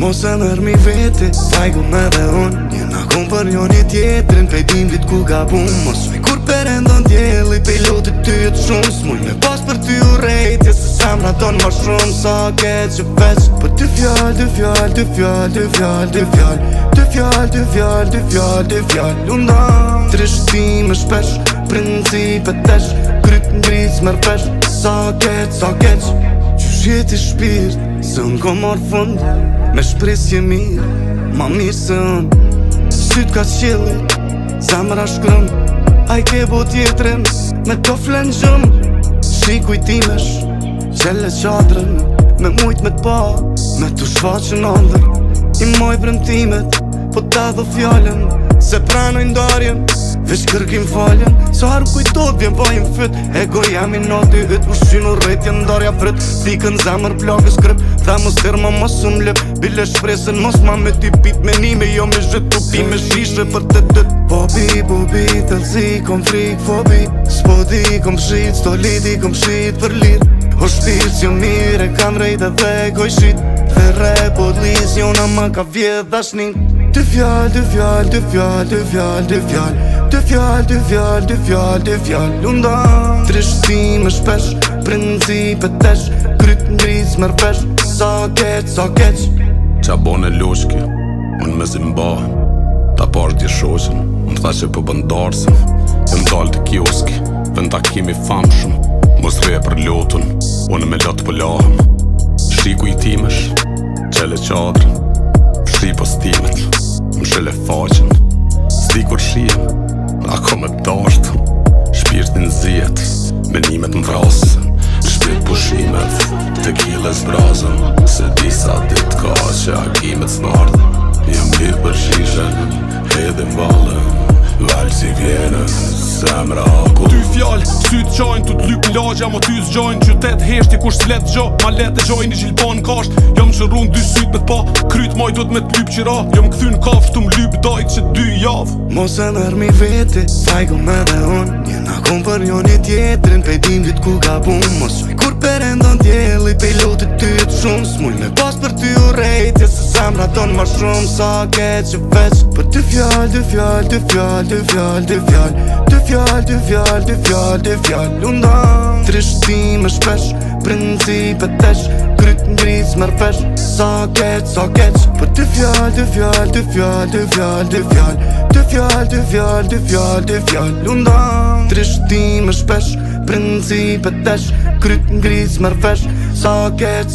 Mos e nërmi vete, fajgun edhe unë Njëna kom për njoni tjetrin, prej dimlit ku gabun Mos vaj kur perendon djeli, pilotit ty e të shumë S'muj me pas për ty u rejtje, se samra ton ma shumë Sa keq që veç, për ty fjall, ty fjall, ty fjall, ty fjall, ty fjall Ty fjall, ty fjall, ty fjall, ty fjall Lundan, trishtime shpesh, principe tesh Kryt ngric mërpesh, sa keq Qysh jeti shpirt, se unë ko marrë fund Me shpresje mirë, ma mirë se unë Syt ka qëlli, zemra shkrëm A i ke bo tjetrin, me to flen gjëm Shikuj timesh, qelle qadrën Me mujt me t'pa, me t'u shfaqën andër I moj brëmtimet, po ta dho fjallën Se pranoj ndarjen, veç kërkim faljen So harë kujtot vjen vajin fyt Ego jam i nati yt Ushin u rejtje ndarja frit Thikën zemër plakës kryp Tha mos tërma mos lëp Bile shpresën mos ma me ty pit menime Jo me zhët tu pi me shishe për të dët Bobi, tëllësi kom frik fobi S'po di kom shit, sto liti kom shit për lit O shpirë që mire kam rejt edhe goj shit Dhe repo t'lis jona ma ka vjedh dashnin Ty fjall, ty fjall, ty fjall, ty fjall, ty fjall Ty fjall, ty fjall, ty fjall, ty fjall Lundan, trishtime shpesh, principe tesh Kryt ngric mërpesh, sa keq Qa bone loshki, unë me zimbahem Ta parë t'i shoqen, unë tha që për bëndarsën Jëm dal të kioski, vend takimi famshëm Mos rrje për lotun, unë me lot pëllahem Shiku i timesh, qele qadrën Fshi postimet, më shële faqen S'di kur shiem, ako me dasht Shpirtin zjet, menimet më vrasën Shpirt pushimet, të kile zbrazën Se disa dit ka që agimet s'nardën Jam lirë për shishen, hedhin valën Val si vjenën, zemra ako Ty fjall, syt qajnë, tu t'lyp n'lagja Mo ty s'gjajnë, qytet heshti kur s'let gjo Ma let e gjajnë i gjilpan kasht Jom që rrun dy syt me t'pa Kryt maj do t'me t'lyp qira Jom këthyn kafsh t'u m'lyp dajt që 2 javë Mos e nërmi vete, fajgun edhe unë Njëna kom për njoni tjetrin Prej dimlit ku gabun Mos vaj kur perendon djeli Pilotit ty e të shumë S'muj me pas për ty u rejtje Se samra ton ma shumë Sa keq që veç Për ty fjall, ty fjall, ty fjall Ty fjall, ty fjall, ty fjall, ty fjall, ty fjall, ty fjall Lundan, trishtime shpesh, principe tesh Kryt ngric mërpesh, sa keq Për ty fjall, ty fjall, ty fjall, ty fjall, ty fjall Ty fjall, ty fjall, ty fjall, ty fjall Lundan, trishtime shpesh, principe tesh Kryt ngric mërpesh, sa keq